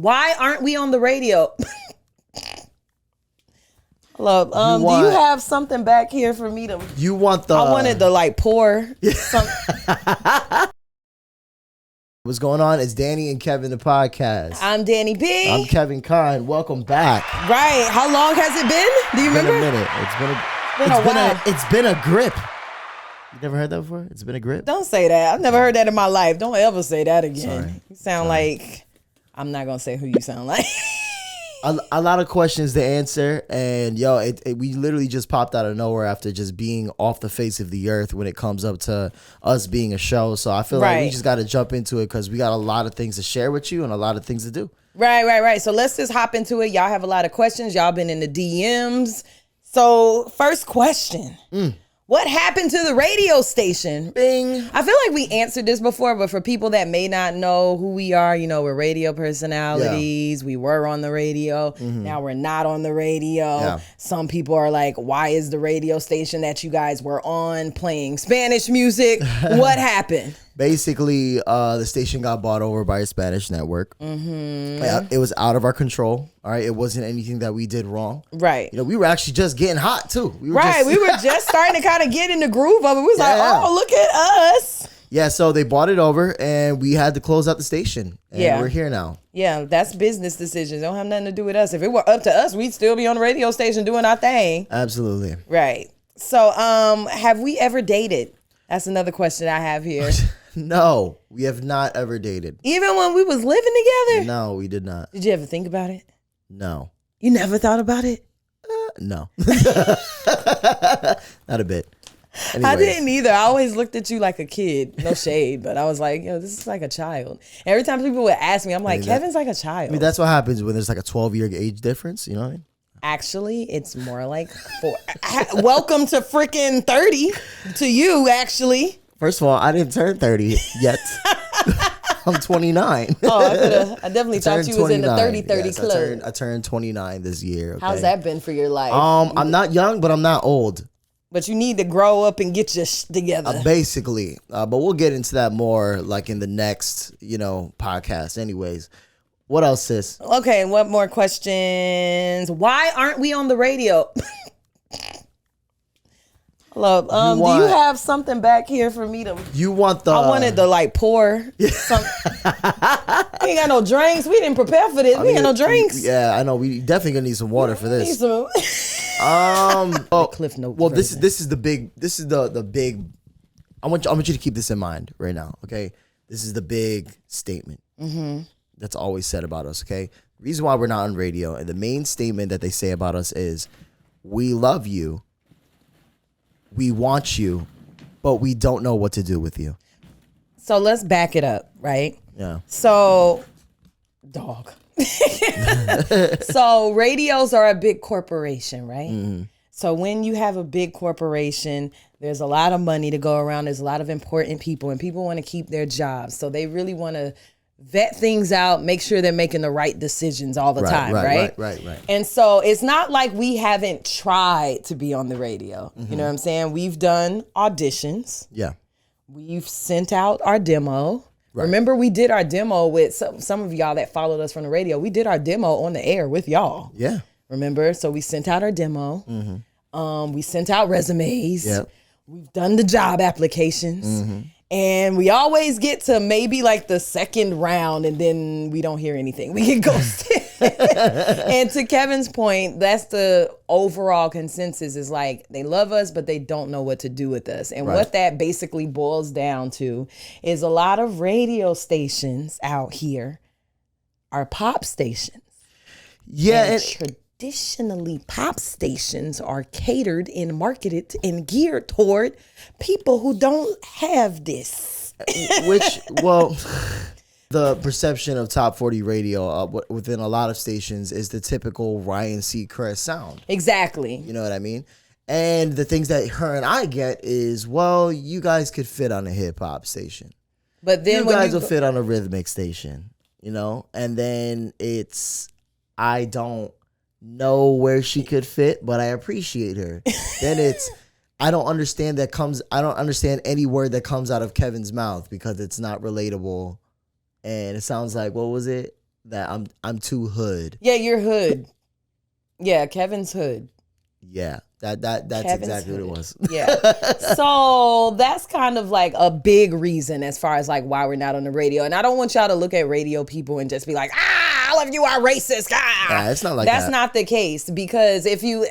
Why aren't we on the radio? Hello. Do you have something back here for me to? You want the? I wanted to like pour. Some... What's going on? It's Danie and Kevin, the podcast. I'm Danie B. I'm Kevin Kine. Welcome back. Right. How long has it been? Do you remember? Been a minute. It's been a grip. You never heard that before? It's been a grip. Don't say that. I've never heard that in my life. Don't ever say that again. Sorry. You sound like I'm not gonna say who you sound like. A lot of questions to answer, and we literally just popped out of nowhere after just being off the face of the earth when it comes up to us being a show. So I feel like we just got to jump into it because we got a lot of things to share with you and a lot of things to do. Right. So let's just hop into it. Y'all have a lot of questions. Y'all been in the DMs. So first question. What happened to the radio station? Bing. I feel like we answered this before, but for people that may not know who we are, we're radio personalities. Yeah. We were on the radio. Mm-hmm. Now we're not on the radio. Yeah. Some people are like, why is the radio station that you guys were on playing Spanish music? What happened? Basically, the station got bought over by a Spanish network. Mm-hmm. It was out of our control. All right, it wasn't anything that we did wrong. Right. We were actually just getting hot too. We were just starting to kind of get in the groove of it. We was like, oh, look at us. Yeah, so they bought it over, and we had to close out the station. And we're here now. Yeah, that's business decisions. They don't have nothing to do with us. If it were up to us, we'd still be on the radio station doing our thing. Absolutely. Right. So, have we ever dated? That's another question I have here. No, we have not ever dated. Even when we was living together? No, we did not. Did you ever think about it? No. You never thought about it? No. Not a bit. Anyways. I didn't either. I always looked at you like a kid. No shade, but I was like, this is like a child. Every time people would ask me, I'm like, Kevin's like a child. I mean, that's what happens when there's like a 12-year age difference, you know what I mean? Actually, it's more like 4. Welcome to freaking 30 to you, actually. First of all, I didn't turn 30 yet. I'm 29. Oh, I definitely thought you was in the 30-30 club. I turned 29 this year. Okay? How's that been for your life? I'm not young, but I'm not old. But you need to grow up and get your together. Basically. But we'll get into that more like in the next, podcast. Anyways, what else, sis? Okay, what more questions? Why aren't we on the radio? Hello. Do you have something back here for me to? You want the? I wanted to like pour. Some, we ain't got no drinks. We didn't prepare for this. We ain't got no drinks. Yeah, I know. We definitely gonna need some water for this. Need some. Cliff Note. Well, this is the big. This is the big. I want you to keep this in mind right now. Okay, this is the big statement. That's always said about us. Okay, the reason why we're not on radio and the main statement that they say about us is, we love you. We want you, but we don't know what to do with you. So let's back it up, right? Yeah. So, dog. So radios are a big corporation, right? Mm-hmm. So when you have a big corporation, there's a lot of money to go around. There's a lot of important people, and people want to keep their jobs. So they really want to vet things out, make sure they're making the right decisions all the time, right? Right. And so it's not like we haven't tried to be on the radio. Mm-hmm. You know what I'm saying? We've done auditions. Yeah. We've sent out our demo. Right. Remember, we did our demo with some of y'all that followed us from the radio. We did our demo on the air with y'all. Yeah. Remember? So we sent out our demo. Mm-hmm. We sent out resumes. Yep. We've done the job applications. Mm-hmm. And we always get to maybe like the second round and then we don't hear anything. We get ghosted. And to Kevin's point, that's the overall consensus is like they love us, but they don't know what to do with us. And what that basically boils down to is a lot of radio stations out here are pop stations. Yeah. And traditionally, pop stations are catered and marketed and geared toward people who don't have this. The perception of top 40 radio within a lot of stations is the typical Ryan Seacrest sound. Exactly. You know what I mean? And the things that her and I get is, you guys could fit on a hip hop station. But then you guys will fit on a rhythmic station, And then I don't know where she could fit, but I appreciate her. Then I don't understand any word that comes out of Kevin's mouth because it's not relatable. And it sounds like, what was it? that I'm too hood. Yeah, you're hood. Yeah, Kevin's hood. Yeah, that's Kevin's exactly hood. what it was. Yeah. So that's kind of like a big reason as far as like why we're not on the radio. And I don't want y'all to look at radio people and just be like, all of you are racist. Yeah, it's not like that's that. not the case, because if you,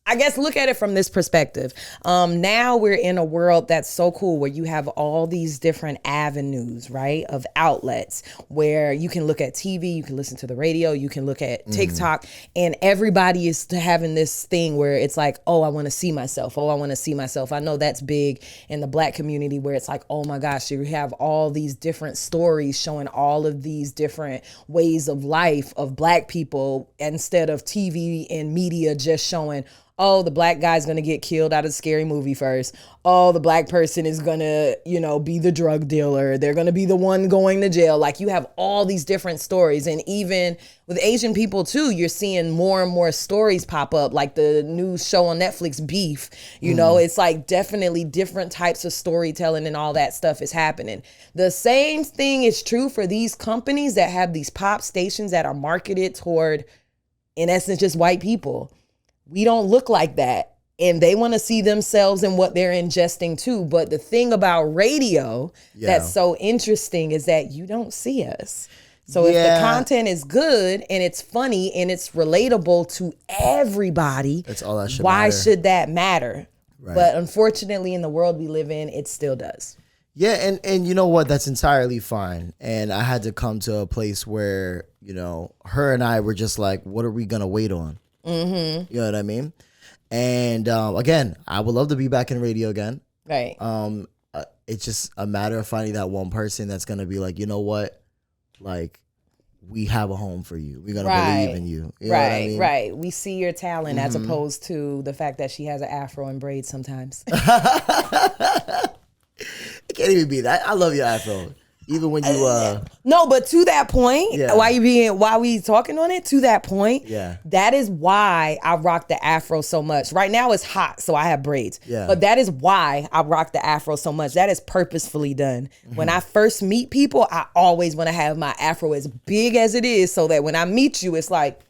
I guess, look at it from this perspective. Now we're in a world that's so cool where you have all these different avenues, right, of outlets where you can look at TV, you can listen to the radio, you can look at TikTok, and everybody is having this thing where it's like, oh, I want to see myself. Oh, I want to see myself. I know that's big in the Black community where it's like, oh my gosh, you have all these different stories showing all of these different ways of life of Black people, instead of TV and media just showing, oh, the Black guy's going to get killed out of Scary Movie first. Oh, the Black person is going to, be the drug dealer. They're going to be the one going to jail. Like, you have all these different stories. And even with Asian people too, you're seeing more and more stories pop up, like the new show on Netflix, Beef. It's like definitely different types of storytelling and all that stuff is happening. The same thing is true for these companies that have these pop stations that are marketed toward, in essence, just white people. We don't look like that. And they want to see themselves in what they're ingesting too. But the thing about radio that's so interesting is that you don't see us. So if the content is good and it's funny and it's relatable to everybody, that's all that should why matter. should that matter? Right. But unfortunately, in the world we live in, it still does. Yeah, and you know what? That's entirely fine. And I had to come to a place where, her and I were just like, what are we going to wait on? Mm-hmm. You know what I mean? And again, I would love to be back in radio again. Right. It's just a matter of finding that one person that's going to be like, you know what? Like, we have a home for you. We're going to believe in you. You know what I mean? Right. We see your talent as opposed to the fact that she has an afro and braids sometimes. It can't even be that. I love your afro. Even when you no, but to that point, why we talking on it, to that point, that is why I rock the afro so much. Right now it's hot, so I have braids. Yeah. But that is why I rock the afro so much. That is purposefully done. When I first meet people, I always want to have my afro as big as it is, so that when I meet you, it's like,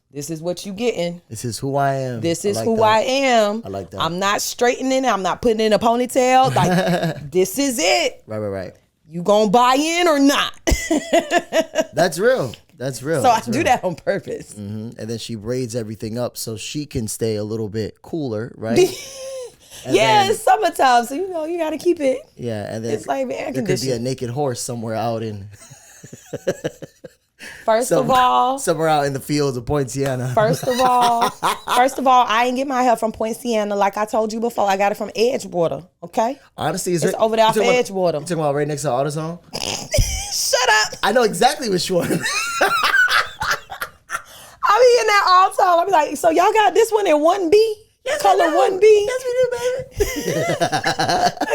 this is what you getting. This is who I am. This is who I am. I like that. I'm not straightening it. I'm not putting in a ponytail. Like, this is it. Right. You gonna buy in or not? That's real. So I do that on purpose. Mm-hmm. And then she braids everything up so she can stay a little bit cooler, right? It's summertime, so you gotta keep it. Yeah, and then it's like air there could be a naked horse somewhere out in. First of all, somewhere out in the fields of Point Siena. First of all, I ain't get my hair from Point Siena. Like I told you before, I got it from Edgewater. Okay. Honestly, it's over there off Edgewater. You talking about right next to AutoZone? Shut up. I know exactly which one. I be in that all the time. I be like, so y'all got this one in 1B? Yes, color 1B? Yes, we do, baby.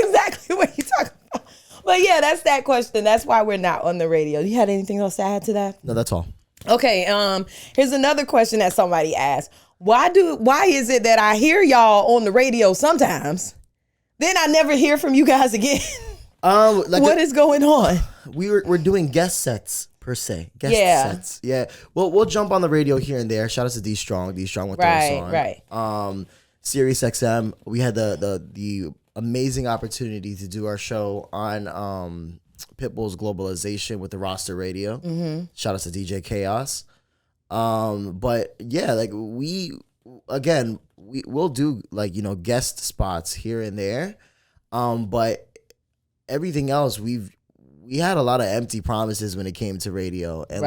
Exactly what you talking about. But yeah, that's that question. That's why we're not on the radio. You had anything else to add to that? No, that's all. Okay. Here's another question that somebody asked. Why is it that I hear y'all on the radio sometimes, then I never hear from you guys again? What is going on? We're doing guest sets per se. Guest sets. Yeah. Well, we'll jump on the radio here and there. Shout out to D Strong. D Strong with us on. Right. Sirius XM. We had the amazing opportunity to do our show on Pitbull's Globalization with the Roster Radio. Mm-hmm. Shout out to DJ Chaos. But yeah, like we'll do like, guest spots here and there. But everything else, we had a lot of empty promises when it came to radio. And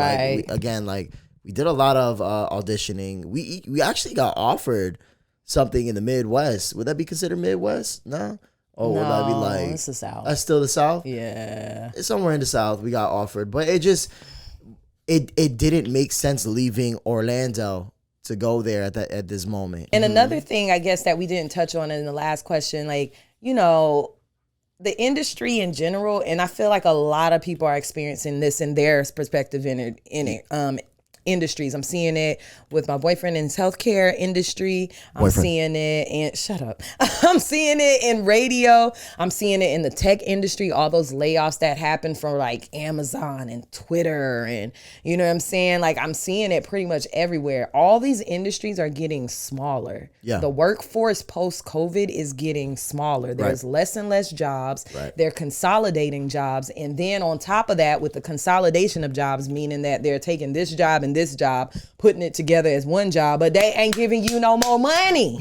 we did a lot of auditioning. We actually got offered something in the Midwest. Would that be considered Midwest? No. Oh, would that be like? It's the South. That's still the South. Yeah. It's somewhere in the South. We got offered, but it didn't make sense leaving Orlando to go there at this moment. And another thing, I guess, that we didn't touch on in the last question, like, the industry in general, and I feel like a lot of people are experiencing this in their perspective in it. industries. I'm seeing it with my boyfriend in his healthcare industry. I'm seeing it in, shut up. I'm seeing it in radio. I'm seeing it in the tech industry, all those layoffs that happen from like Amazon and Twitter and you know what I'm saying? Like I'm seeing it pretty much everywhere. All these industries are getting smaller. Yeah. The workforce post-COVID is getting smaller. There's less and less jobs. They're consolidating jobs. And then on top of that, with the consolidation of jobs, meaning that they're taking this job and this job, putting it together as one job, but they ain't giving you no more money.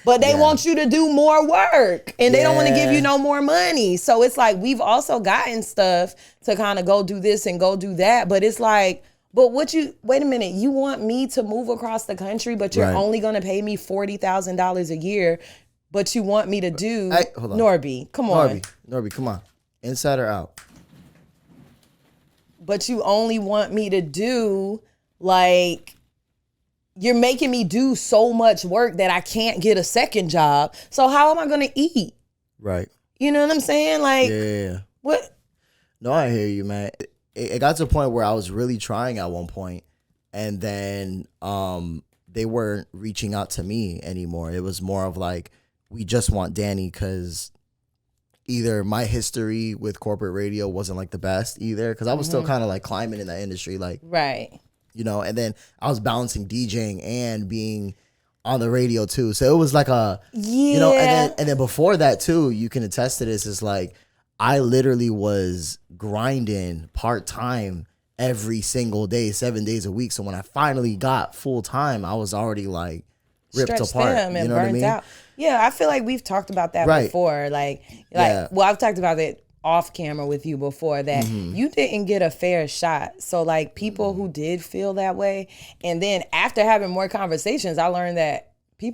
But they want you to do more work and they don't want to give you no more money. So it's like we've also gotten stuff to kind of go do this and go do that. But it's like, but wait a minute, you want me to move across the country, but you're only going to pay me $40,000 a year, but you want me to do, hold on. Norby, come on. Norby, come on. Inside or out? But you only want me to do like, you're making me do so much work that I can't get a second job. So how am I going to eat? Right. You know what I'm saying? Like, what? No, I hear you, man. It got to a point where I was really trying at one point, and then they weren't reaching out to me anymore. It was more of like, we just want Danie because either my history with corporate radio wasn't like the best either, because I was still kind of like climbing in that industry, like you know, and then I was balancing DJing and being on the radio too. So it was like a you know, and then before that too, you can attest to this, is like I literally was grinding part-time every single day, 7 days a week. So when I finally got full-time, I was already like ripped apart. You know what I mean? Out. Yeah, I feel like we've talked about that before. Like, well, I've talked about it off camera with you before, that you didn't get a fair shot. So like people who did feel that way, and then after having more conversations, I learned that there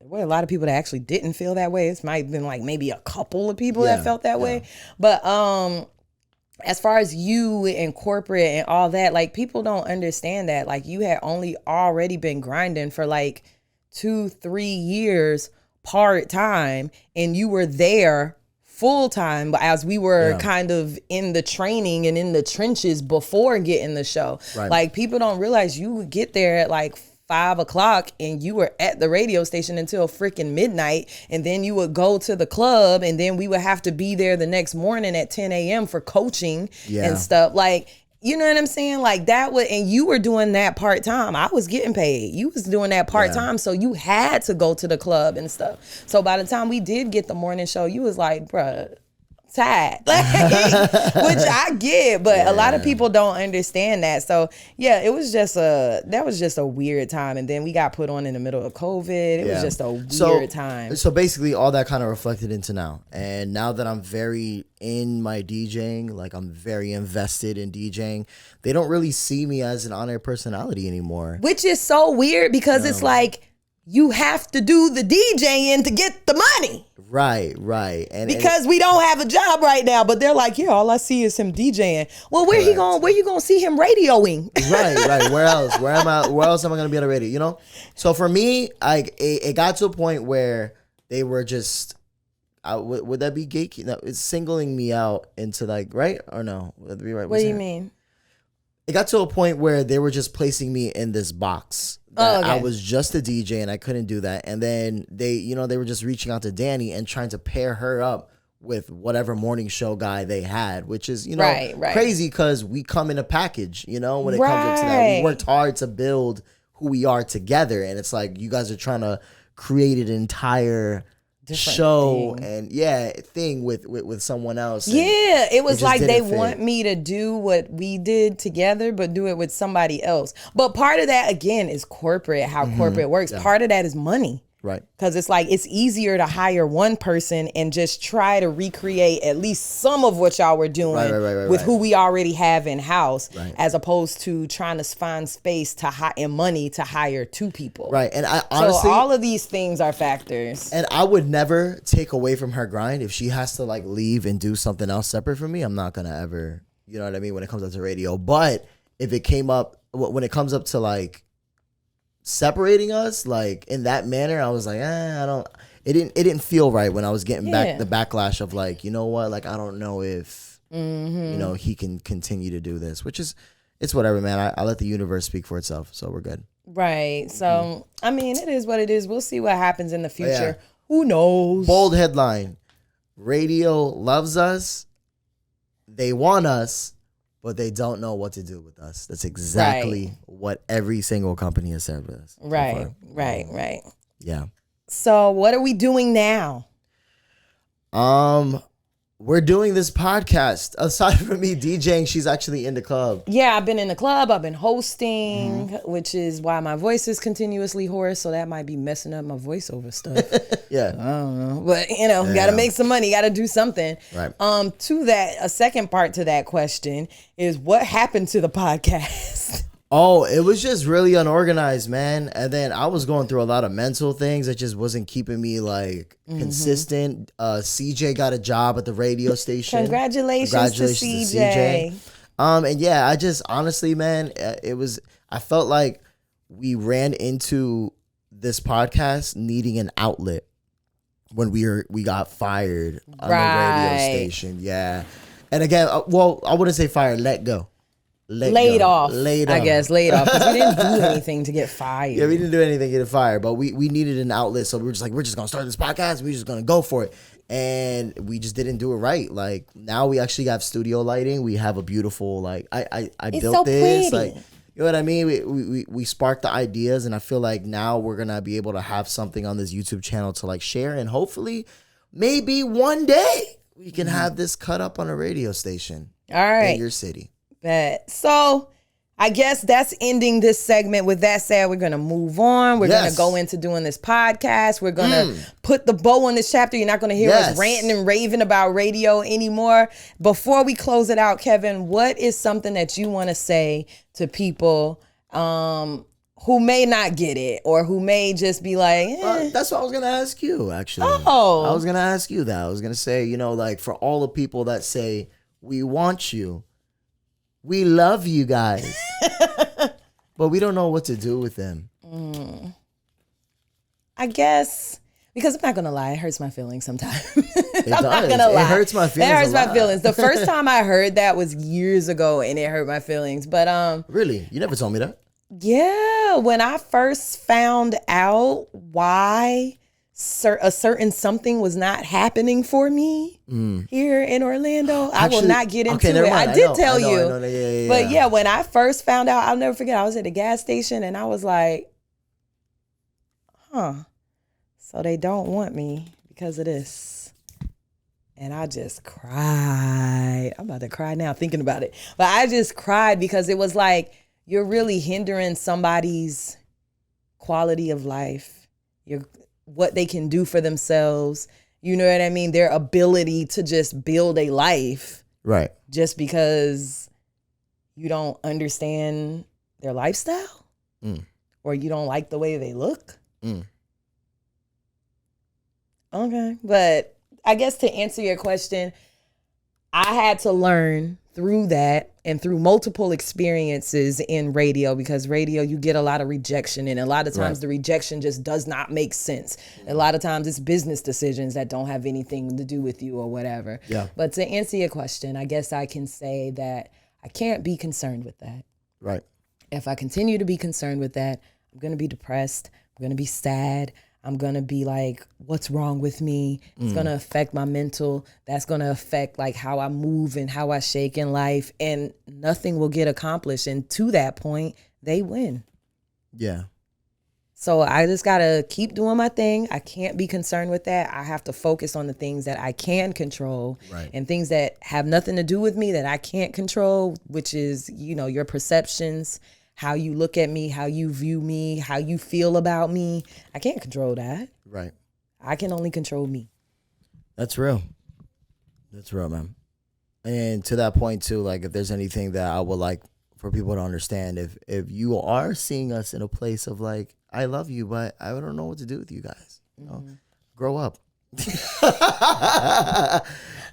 were a lot of people that actually didn't feel that way. It might have been like maybe a couple of people that felt that way. But as far as you and corporate and all that, like people don't understand that. Like you had only already been grinding for like 2-3 years part-time, and you were there full-time, but as we were kind of in the training and in the trenches before getting the show. Like people don't realize you would get there at like 5 o'clock and you were at the radio station until freaking midnight, and then you would go to the club, and then we would have to be there the next morning at 10 a.m. for coaching and stuff. Like, you know what I'm saying? Like that was, and you were doing that part-time. I was getting paid. You was doing that part-time. So you had to go to the club and stuff. So by the time we did get the morning show, you was like, bruh, tired. Which I get, but a lot of people don't understand that. So yeah, that was just a weird time. And then we got put on in the middle of COVID. It was just a weird time. So basically all that kind of reflected into now. And now that I'm very in my DJing, like I'm very invested in DJing, they don't really see me as an on-air personality anymore. Which is so weird, because it's like, you have to do the DJing to get the money. Right. Because we don't have a job right now, but they're like, yeah, all I see is him DJing. Well, where you gonna see him radioing? Right. Where else? Where else am I gonna be on the radio? You know? So for me, it got to a point where they were just, would that be gatekeeping? No, it's singling me out into like, right? Or no? Would that be right? What do you mean? It got to a point where they were just placing me in this box. I was just a DJ and I couldn't do that. And then they were just reaching out to Danie and trying to pair her up with whatever morning show guy they had, which is, crazy, because we come in a package, when it comes up to that. We worked hard to build who we are together. And it's like, you guys are trying to create an entire show thing with someone else. It was like they want me to do what we did together, but do it with somebody else. But part of that, again, is corporate, how corporate works. Part of that is money. Right. Because it's like, it's easier to hire one person and just try to recreate at least some of what y'all were doing with who we already have in house, as opposed to trying to find space and money to hire 2 people. Right. And I honestly, so all of these things are factors. And I would never take away from her grind. If she has to like leave and do something else separate from me, I'm not going to ever, you know what I mean, when it comes up to radio. But if it came up, when it comes up to like separating us like in that manner, I was like, it didn't feel right when I was getting back the backlash of like, you know what, like I don't know if he can continue to do this, which is it's whatever, man. I let the universe speak for itself, so we're good. Right. So, I mean, it is what it is. We'll see what happens in the future. Who knows? Bold headline. Radio loves us. They want us, but they don't know what to do with us. That's exactly what every single company has said with us. Right. Right. Yeah. So what are we doing now? We're doing this podcast. Aside from me DJing, she's actually in the club. Yeah, I've been in the club. I've been hosting, which is why my voice is continuously hoarse. So that might be messing up my voiceover stuff. Yeah. I don't know. But, got to make some money. Got to do something. Right. To that, a second part to that question is what happened to the podcast? Oh, it was just really unorganized, man. And then I was going through a lot of mental things that just wasn't keeping me like consistent. CJ got a job at the radio station. Congratulations to CJ. And yeah, I just honestly, man, I felt like we ran into this podcast needing an outlet when we got fired on the radio station. Yeah. And again, I wouldn't say fired, let go. Laid off, I guess, because we didn't do anything to get fired. Yeah, we didn't do anything to get fired, but we needed an outlet, so we were just like, we're just gonna start this podcast. We're just gonna go for it, and we just didn't do it right. Like now, we actually have studio lighting. We have a beautiful I it's built so this. Pretty. Like, you know what I mean? We sparked the ideas, and I feel like now we're gonna be able to have something on this YouTube channel to like share, and hopefully, maybe one day we can have this cut up on a radio station. All right, in your city. So I guess that's ending this segment. With that said, we're going to move on. We're going to go into doing this podcast. We're going to put the bow on this chapter. You're not going to hear us ranting and raving about radio anymore. Before we close it out, Kevin, what is something that you want to say to people who may not get it or who may just be like, that's what I was going to ask you, actually. Oh. I was going to ask you that. I was going to say, like for all the people that say, we want you. We love you guys, but we don't know what to do with them. I guess, because I'm not going to lie, it hurts my feelings sometimes. It does. Not gonna lie. It hurts my feelings. It hurts my feelings. The first time I heard that was years ago, and it hurt my feelings. But really, you never told me that. Yeah, when I first found out why a certain something was not happening for me here in Orlando. Actually, I will not get into it. I did tell you. But yeah, when I first found out, I'll never forget, I was at a gas station and I was like, so they don't want me because of this. And I just cried. I'm about to cry now thinking about it. But I just cried because it was like, you're really hindering somebody's quality of life. What they can do for themselves, you know what I mean? Their ability to just build a life. Right. Just because you don't understand their lifestyle or you don't like the way they look. Okay. But I guess to answer your question, I had to learn through that and through multiple experiences in radio, because radio, you get a lot of rejection, and a lot of times the rejection just does not make sense. A lot of times it's business decisions that don't have anything to do with you or whatever. Yeah. But to answer your question, I guess I can say that I can't be concerned with that. Right. If I continue to be concerned with that, I'm going to be depressed. I'm going to be sad. I'm going to be like, what's wrong with me? It's going to affect my mental. That's going to affect like how I move and how I shake in life, and nothing will get accomplished. And to that point, they win. Yeah. So I just got to keep doing my thing. I can't be concerned with that. I have to focus on the things that I can control, and things that have nothing to do with me that I can't control, which is, your perceptions, how you look at me, how you view me, how you feel about me. I can't control that. Right. I can only control me. That's real. That's real, man. And to that point too, like if there's anything that I would like for people to understand, if you are seeing us in a place of like, I love you, but I don't know what to do with you guys. Grow up.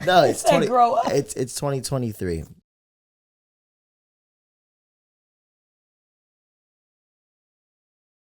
No, it's 2023.